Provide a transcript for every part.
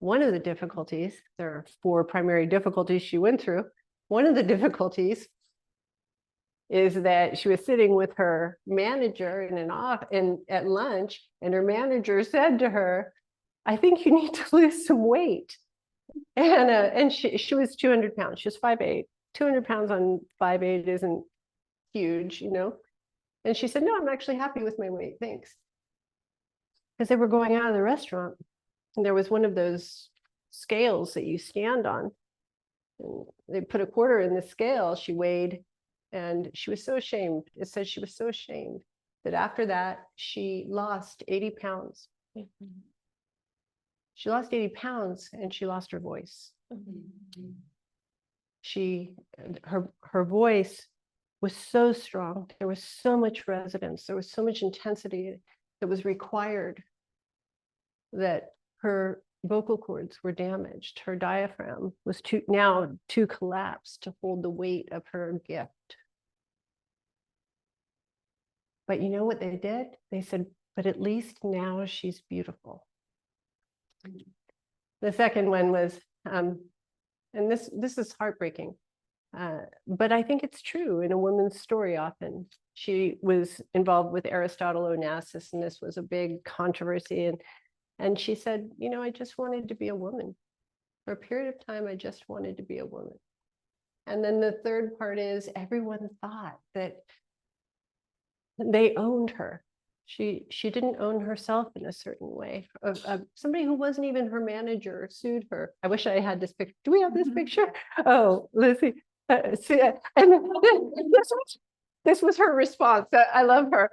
one of the difficulties, there are 4 primary difficulties she went through. One of the difficulties is that she was sitting with her manager at lunch, and her manager said to her, "I think you need to lose some weight." And she was 200 pounds. She was 5'8". 200 pounds on 5'8" isn't huge, you know. And she said, "No, I'm actually happy with my weight, thanks." Because they were going out of the restaurant, and there was one of those scales that you stand on. And they put a quarter in the scale. She weighed, and she was so ashamed. It says she was so ashamed that after that, she lost 80 pounds. She lost 80 pounds and she lost her voice. Her voice was so strong. There was so much resonance. There was so much intensity that was required that her vocal cords were damaged. Her diaphragm was too collapsed to hold the weight of her gift. But you know what they did? They said, "But at least now she's beautiful." The second one was, and this is heartbreaking, but I think it's true in a woman's story often. She was involved with Aristotle Onassis, and this was a big controversy. And she said, "You know, I just wanted to be a woman. For a period of time, I just wanted to be a woman." And then the third part is everyone thought that they owned her. She didn't own herself in a certain way. Somebody who wasn't even her manager sued her. I wish I had this picture. Do we have this picture? Oh, Lizzie. And this was her response. I love her.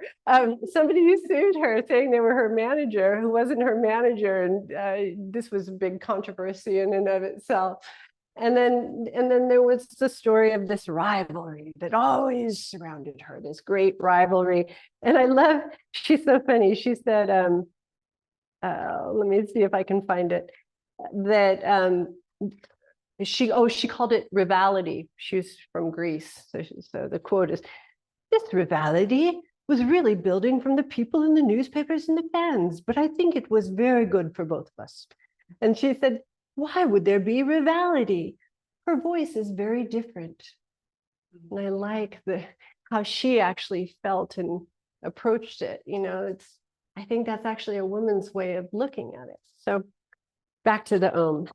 Somebody sued her saying they were her manager who wasn't her manager. And this was a big controversy in and of itself. And then there was the story of this rivalry that always surrounded her, this great rivalry. And I love, she's so funny. She said, let me see if I can find it, that she called it rivality. She's from Greece. So the quote is, "This rivality was really building from the people in the newspapers and the fans, but I think it was very good for both of us." And she said, "Why would there be rivality? Her voice is very different." And I like how she actually felt and approached it. You know, I think that's actually a woman's way of looking at it. So back to the Om.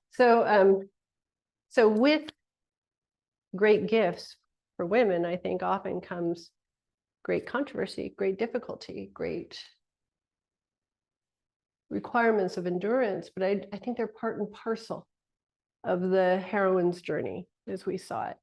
So with great gifts for women, I think often comes great controversy, great difficulty, great requirements of endurance, but I think they're part and parcel of the heroine's journey as we saw it.